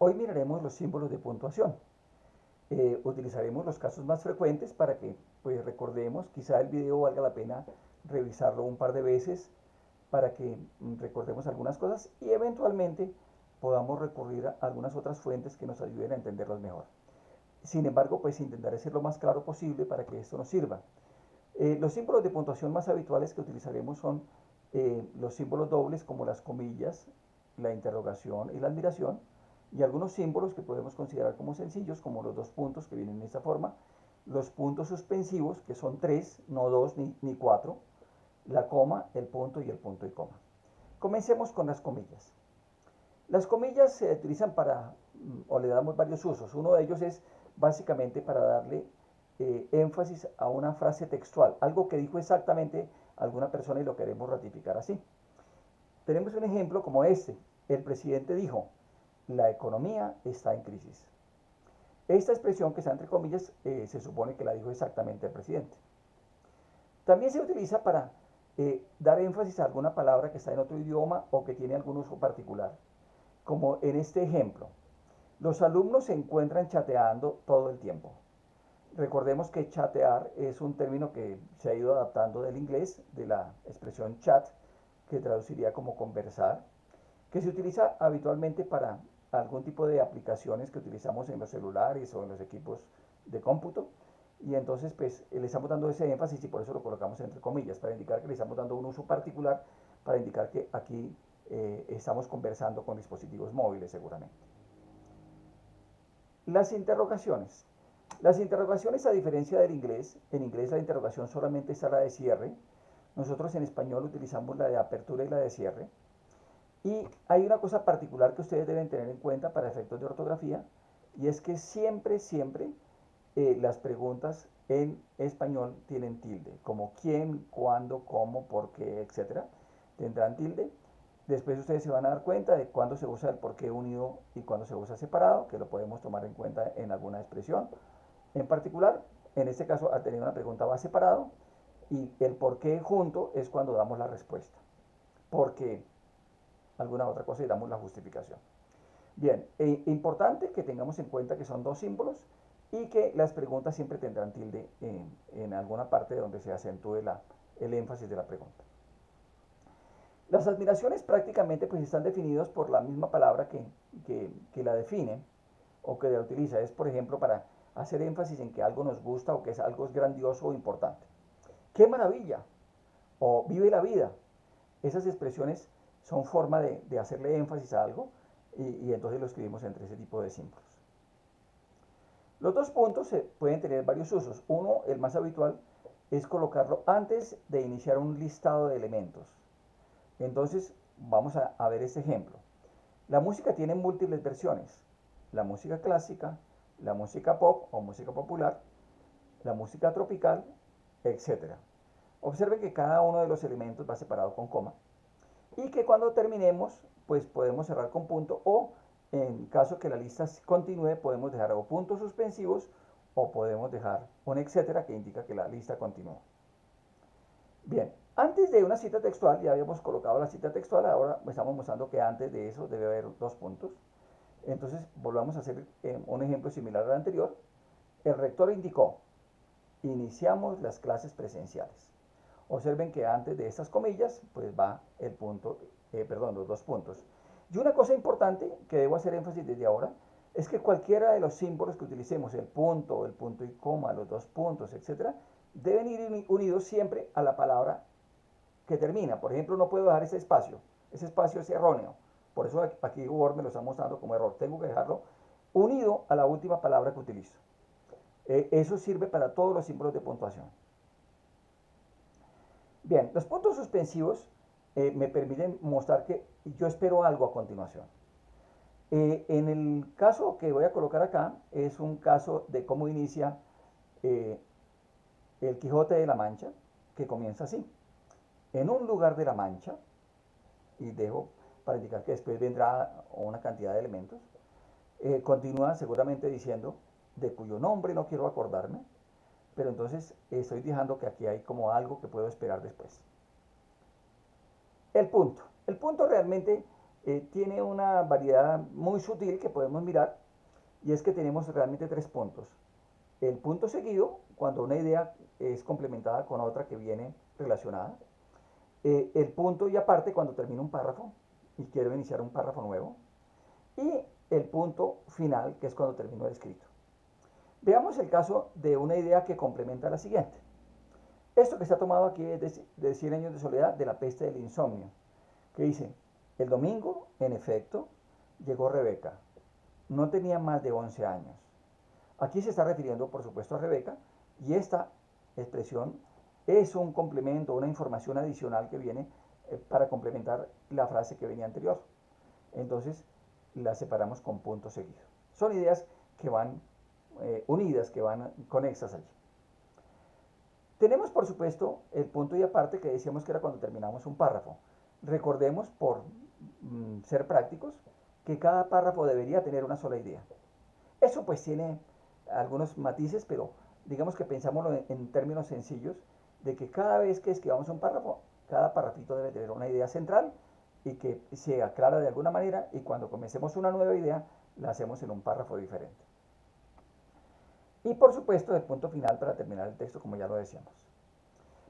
Hoy miraremos los símbolos de puntuación. Utilizaremos los casos más frecuentes para que pues, recordemos, quizá el video valga la pena revisarlo un par de veces para que recordemos algunas cosas y eventualmente podamos recurrir a algunas otras fuentes que nos ayuden a entenderlos mejor. Sin embargo, pues intentaré ser lo más claro posible para que esto nos sirva. Los símbolos de puntuación más habituales que utilizaremos son los símbolos dobles como las comillas, la interrogación y la admiración, y algunos símbolos que podemos considerar como sencillos, como los dos puntos que vienen en esta forma, los puntos suspensivos, que son tres, no dos ni cuatro, la coma, el punto y el punto y coma. Comencemos con las comillas. Las comillas se utilizan para, o le damos varios usos. Uno de ellos es básicamente para darle énfasis a una frase textual, algo que dijo exactamente alguna persona y lo queremos ratificar así. Tenemos un ejemplo como este. El presidente dijo, la economía está en crisis. Esta expresión que está entre comillas se supone que la dijo exactamente el presidente. También se utiliza para dar énfasis a alguna palabra que está en otro idioma o que tiene algún uso particular. Como en este ejemplo, los alumnos se encuentran chateando todo el tiempo. Recordemos que chatear es un término que se ha ido adaptando del inglés, de la expresión chat, que traduciría como conversar, que se utiliza habitualmente para algún tipo de aplicaciones que utilizamos en los celulares o en los equipos de cómputo. Y entonces pues le estamos dando ese énfasis y por eso lo colocamos entre comillas, para indicar que le estamos dando un uso particular, para indicar que aquí estamos conversando con dispositivos móviles seguramente. Las interrogaciones. Las interrogaciones, a diferencia del inglés, en inglés la interrogación solamente está la de cierre. Nosotros en español utilizamos la de apertura y la de cierre. Y hay una cosa particular que ustedes deben tener en cuenta para efectos de ortografía, y es que siempre las preguntas en español tienen tilde, como quién, cuándo, cómo, por qué, etcétera. Tendrán tilde. Después ustedes se van a dar cuenta de cuándo se usa el por qué unido y cuándo se usa separado, que lo podemos tomar en cuenta en alguna expresión. En particular, en este caso, al tener una pregunta va separado y el por qué junto es cuando damos la respuesta. Porque alguna otra cosa y damos la justificación. Bien, importante que tengamos en cuenta que son dos símbolos y que las preguntas siempre tendrán tilde en alguna parte donde se acentúe el énfasis de la pregunta. Las admiraciones prácticamente pues están definidos por la misma palabra que la define o que la utiliza. Es por ejemplo para hacer énfasis en que algo nos gusta o que algo es grandioso o importante. ¡Qué maravilla! O vive la vida. Esas expresiones son forma de hacerle énfasis a algo y entonces lo escribimos entre ese tipo de símbolos. Los dos puntos pueden tener varios usos. Uno, el más habitual, es colocarlo antes de iniciar un listado de elementos. Entonces, vamos a ver este ejemplo. La música tiene múltiples versiones. La música clásica, la música pop o música popular, la música tropical, etc. Observen que cada uno de los elementos va separado con coma y que cuando terminemos, pues podemos cerrar con punto o en caso que la lista continúe, podemos dejar o puntos suspensivos o podemos dejar un etcétera que indica que la lista continúa. Bien, antes de una cita textual, ya habíamos colocado la cita textual, ahora estamos mostrando que antes de eso debe haber dos puntos. Entonces, volvamos a hacer un ejemplo similar al anterior. El rector indicó, iniciamos las clases presenciales. Observen que antes de estas comillas, pues va el punto, los dos puntos. Y una cosa importante que debo hacer énfasis desde ahora, es que cualquiera de los símbolos que utilicemos, el punto y coma, los dos puntos, etc., deben ir unidos siempre a la palabra que termina. Por ejemplo, no puedo dejar ese espacio es erróneo. Por eso aquí Word me lo está mostrando como error. Tengo que dejarlo unido a la última palabra que utilizo. Eso sirve para todos los símbolos de puntuación. Bien, los puntos suspensivos me permiten mostrar que yo espero algo a continuación. En el caso que voy a colocar acá, es un caso de cómo inicia el Quijote de la Mancha, que comienza así. En un lugar de la Mancha, y dejo para indicar que después vendrá una cantidad de elementos, continúa seguramente diciendo, de cuyo nombre no quiero acordarme, pero entonces estoy dejando que aquí hay como algo que puedo esperar después. El punto realmente tiene una variedad muy sutil que podemos mirar, y es que tenemos realmente tres puntos. El punto seguido, cuando una idea es complementada con otra que viene relacionada. El punto y aparte, cuando termino un párrafo y quiero iniciar un párrafo nuevo. Y el punto final, que es cuando termino el escrito. Veamos el caso de una idea que complementa a la siguiente. Esto que está tomado aquí es de 100 años de soledad, de la peste del insomnio, que dice: el domingo, en efecto, llegó Rebeca. No tenía más de 11 años. Aquí se está refiriendo, por supuesto, a Rebeca, y esta expresión es un complemento, una información adicional que viene para complementar la frase que venía anterior. Entonces, la separamos con punto seguido. Son ideas que van unidas, que van conexas allí. Tenemos, por supuesto, el punto y aparte, que decíamos que era cuando terminamos un párrafo. Recordemos, por ser prácticos, que cada párrafo debería tener una sola idea. Eso pues tiene algunos matices, pero digamos que pensámoslo en términos sencillos, de que cada vez que escribamos un párrafo, cada párrafito debe tener una idea central y que se aclara de alguna manera, y cuando comencemos una nueva idea, la hacemos en un párrafo diferente. Y por supuesto el punto final para terminar el texto, como ya lo decíamos.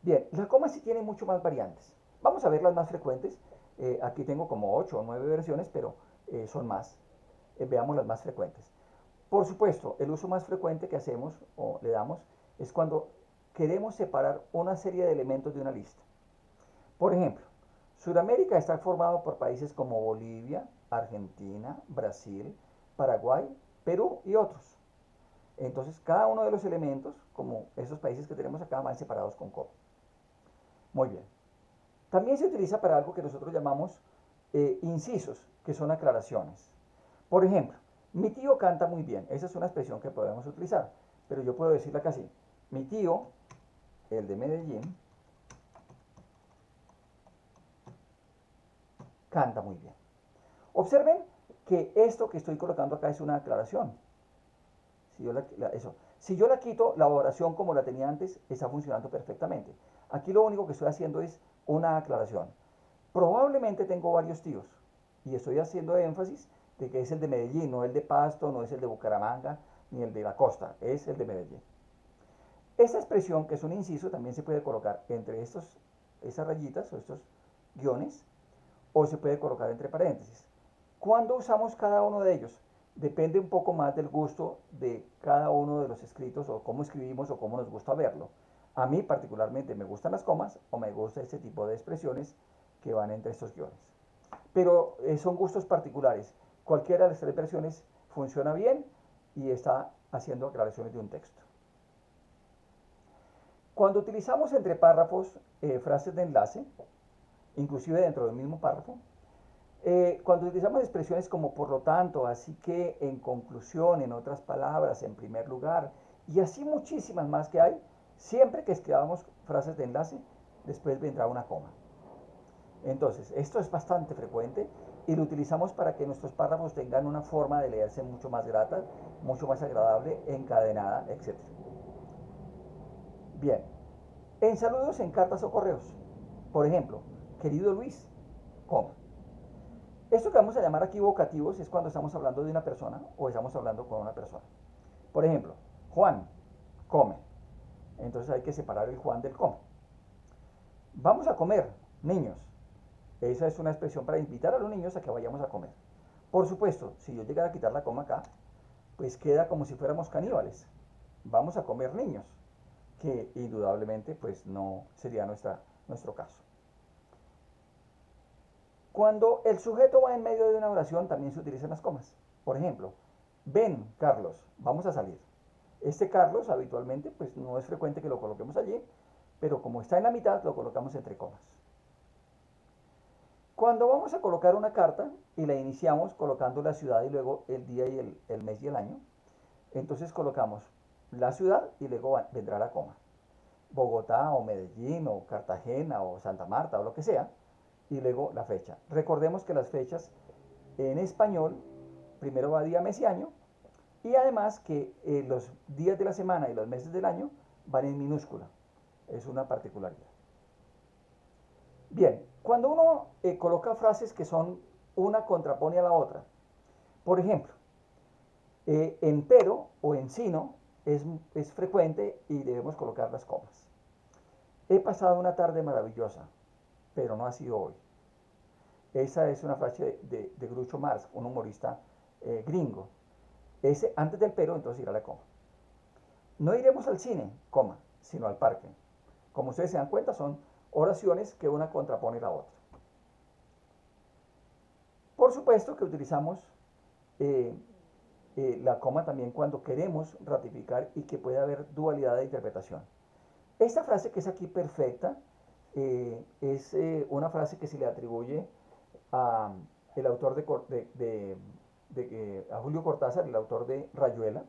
Bien, la coma sí tiene mucho más variantes. Vamos a ver las más frecuentes. Aquí tengo como 8 o 9 versiones, pero son más. Veamos las más frecuentes. Por supuesto, el uso más frecuente que hacemos o le damos es cuando queremos separar una serie de elementos de una lista. Por ejemplo, Sudamérica está formado por países como Bolivia, Argentina, Brasil, Paraguay, Perú y otros. Entonces, cada uno de los elementos, como esos países que tenemos acá, van separados con coma. Muy bien. También se utiliza para algo que nosotros llamamos incisos, que son aclaraciones. Por ejemplo, mi tío canta muy bien. Esa es una expresión que podemos utilizar, pero yo puedo decirla casi. Mi tío, el de Medellín, canta muy bien. Observen que esto que estoy colocando acá es una aclaración. Si yo la quito, la oración como la tenía antes está funcionando perfectamente. Aquí lo único que estoy haciendo es una aclaración. Probablemente tengo varios tíos y estoy haciendo énfasis de que es el de Medellín, no el de Pasto, no es el de Bucaramanga, ni el de la costa, es el de Medellín. Esta expresión, que es un inciso, también se puede colocar entre esas rayitas o estos guiones, o se puede colocar entre paréntesis. ¿Cuándo usamos cada uno de ellos? Depende un poco más del gusto de cada uno de los escritos, o cómo escribimos, o cómo nos gusta verlo. A mí particularmente me gustan las comas, o me gusta este tipo de expresiones que van entre estos guiones. Pero son gustos particulares. Cualquiera de las tres versiones funciona bien y está haciendo aclaraciones de un texto. Cuando utilizamos entre párrafos frases de enlace, inclusive dentro del mismo párrafo, cuando utilizamos expresiones como por lo tanto, así que, en conclusión, en otras palabras, en primer lugar, y así muchísimas más que hay, siempre que escribamos frases de enlace, después vendrá una coma. Entonces, esto es bastante frecuente y lo utilizamos para que nuestros párrafos tengan una forma de leerse mucho más grata, mucho más agradable, encadenada, etc. Bien, en saludos, en cartas o correos. Por ejemplo, querido Luis, coma. Esto que vamos a llamar aquí vocativos es cuando estamos hablando de una persona o estamos hablando con una persona. Por ejemplo, Juan, come. Entonces hay que separar el Juan del come. Vamos a comer, niños. Esa es una expresión para invitar a los niños a que vayamos a comer. Por supuesto, si yo llegara a quitar la coma acá, pues queda como si fuéramos caníbales. Vamos a comer, niños, que indudablemente pues no sería nuestro caso. Cuando el sujeto va en medio de una oración, también se utilizan las comas. Por ejemplo, ven, Carlos, vamos a salir. Este Carlos habitualmente pues no es frecuente que lo coloquemos allí, pero como está en la mitad, lo colocamos entre comas. Cuando vamos a colocar una carta y la iniciamos colocando la ciudad y luego el día y el mes y el año, entonces colocamos la ciudad y luego vendrá la coma. Bogotá o Medellín o Cartagena o Santa Marta o lo que sea, y luego la fecha. Recordemos que las fechas en español primero va día, mes y año, y además que los días de la semana y los meses del año van en minúscula. Es una particularidad. Bien, cuando uno coloca frases que son una contrapone a la otra. Por ejemplo, en pero o en sino es frecuente y debemos colocar las comas. He pasado una tarde maravillosa, pero no ha sido hoy. Esa es una frase de Groucho Marx, un humorista gringo. Ese, antes del pero, entonces irá la coma. No iremos al cine, coma, sino al parque. Como ustedes se dan cuenta, son oraciones que una contrapone la otra. Por supuesto que utilizamos la coma también cuando queremos ratificar y que puede haber dualidad de interpretación. Esta frase que es aquí perfecta es una frase que se le atribuye a el autor a Julio Cortázar, el autor de Rayuela,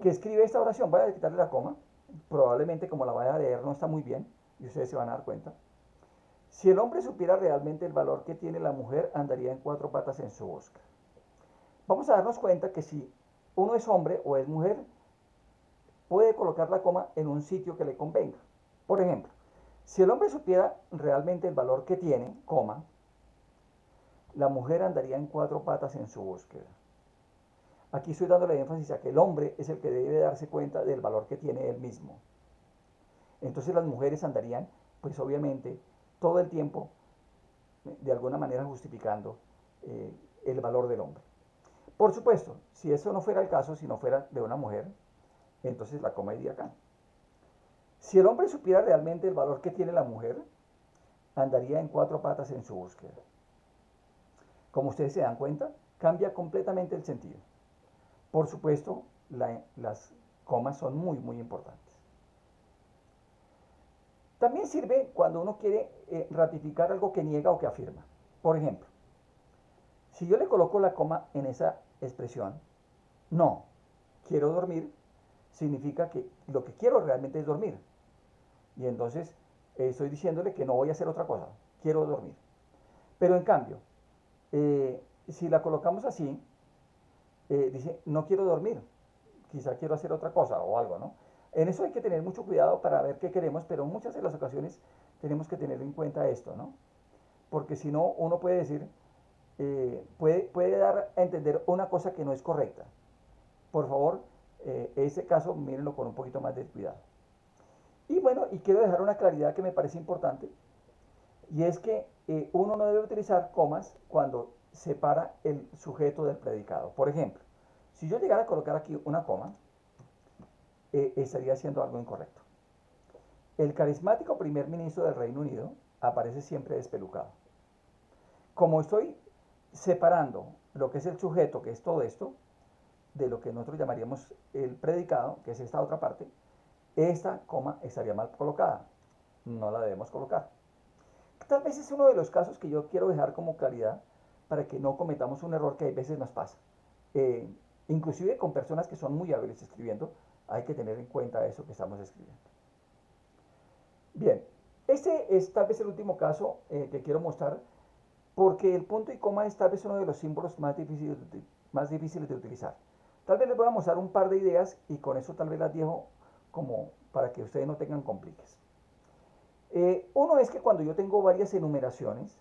que escribe esta oración. Voy a quitarle la coma, probablemente como la vaya a leer no está muy bien y ustedes se van a dar cuenta. Si el hombre supiera realmente el valor que tiene la mujer, andaría en cuatro patas en su busca. Vamos a darnos cuenta que si uno es hombre o es mujer, puede colocar la coma en un sitio que le convenga. Por ejemplo, si el hombre supiera realmente el valor que tiene, coma, la mujer andaría en cuatro patas en su búsqueda. Aquí estoy dándole énfasis a que el hombre es el que debe darse cuenta del valor que tiene él mismo. Entonces las mujeres andarían, pues obviamente, todo el tiempo, de alguna manera justificando el valor del hombre. Por supuesto, si eso no fuera el caso, si no fuera de una mujer, entonces la coma iría acá. Si el hombre supiera realmente el valor que tiene la mujer, andaría en cuatro patas en su búsqueda. Como ustedes se dan cuenta, cambia completamente el sentido. Por supuesto, las comas son muy, muy importantes. También sirve cuando uno quiere ratificar algo que niega o que afirma. Por ejemplo, si yo le coloco la coma en esa expresión, no, quiero dormir, significa que lo que quiero realmente es dormir. Y entonces estoy diciéndole que no voy a hacer otra cosa, quiero dormir. Pero en cambio, si la colocamos así, dice, no quiero dormir, quizá quiero hacer otra cosa o algo, ¿no? En eso hay que tener mucho cuidado para ver qué queremos, pero en muchas de las ocasiones tenemos que tener en cuenta esto, ¿no? Porque si no, uno puede decir, puede dar a entender una cosa que no es correcta. Por favor, ese caso mírenlo con un poquito más de cuidado. Y bueno, y quiero dejar una claridad que me parece importante, y es que uno no debe utilizar comas cuando separa el sujeto del predicado. Por ejemplo, si yo llegara a colocar aquí una coma, estaría haciendo algo incorrecto. El carismático primer ministro del Reino Unido aparece siempre despelucado. Como estoy separando lo que es el sujeto, que es todo esto, de lo que nosotros llamaríamos el predicado, que es esta otra parte, esta coma estaría mal colocada. No la debemos colocar. Tal vez es uno de los casos que yo quiero dejar como claridad para que no cometamos un error que a veces nos pasa. Inclusive con personas que son muy hábiles escribiendo, hay que tener en cuenta eso que estamos escribiendo. Bien, este es tal vez el último caso que quiero mostrar, porque el punto y coma es tal vez uno de los símbolos más difíciles de utilizar. Tal vez les voy a mostrar un par de ideas y con eso tal vez las dejo como para que ustedes no tengan compliques. Uno es que cuando yo tengo varias enumeraciones,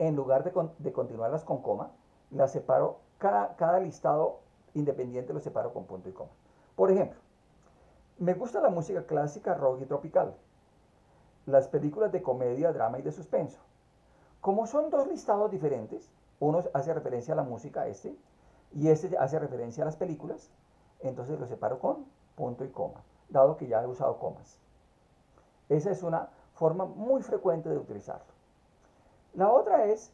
en lugar de continuarlas con coma, las separo, cada listado independiente lo separo con punto y coma. Por ejemplo, me gusta la música clásica, rock y tropical, las películas de comedia, drama y de suspenso. Como son dos listados diferentes, uno hace referencia a la música, y este hace referencia a las películas, entonces lo separo con punto y coma, dado que ya he usado comas. Esa es una forma muy frecuente de utilizarlo. La otra es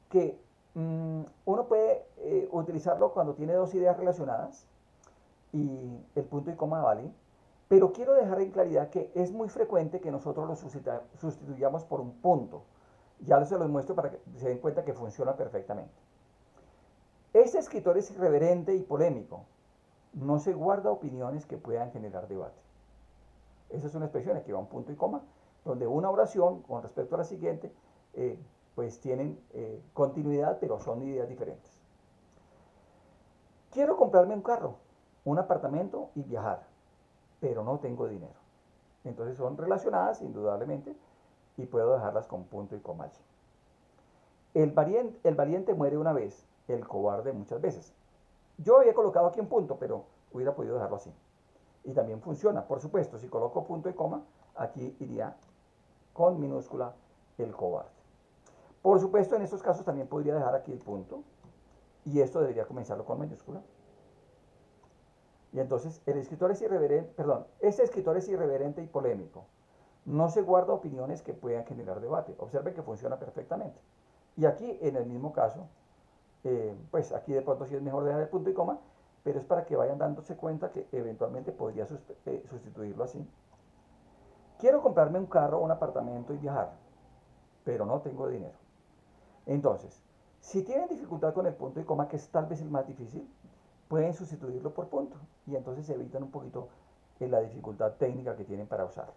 que uno puede utilizarlo cuando tiene dos ideas relacionadas y el punto y coma vale, pero quiero dejar en claridad que es muy frecuente que nosotros lo sustituyamos por un punto. Ya se los muestro para que se den cuenta que funciona perfectamente. Este escritor es irreverente y polémico. No se guarda opiniones que puedan generar debate. Esa es una expresión, aquí va un punto y coma, donde una oración con respecto a la siguiente, pues tienen continuidad, pero son ideas diferentes. Quiero comprarme un carro, un apartamento y viajar, pero no tengo dinero. Entonces son relacionadas indudablemente y puedo dejarlas con punto y coma allí. El valiente muere una vez, el cobarde muchas veces. Yo había colocado aquí un punto, pero hubiera podido dejarlo así. Y también funciona, por supuesto, si coloco punto y coma, aquí iría con minúscula el cobarde. Por supuesto, en estos casos también podría dejar aquí el punto, y esto debería comenzarlo con mayúscula. Y entonces, el escritor es irreverente, perdón, este escritor es irreverente y polémico. No se guarda opiniones que puedan generar debate. Observen que funciona perfectamente. Y aquí, en el mismo caso, pues aquí de pronto sí es mejor dejar el punto y coma, pero es para que vayan dándose cuenta que eventualmente podría sustituirlo así. Quiero comprarme un carro o un apartamento y viajar, pero no tengo dinero. Entonces, si tienen dificultad con el punto y coma, que es tal vez el más difícil, pueden sustituirlo por punto y entonces evitan un poquito la dificultad técnica que tienen para usarlo.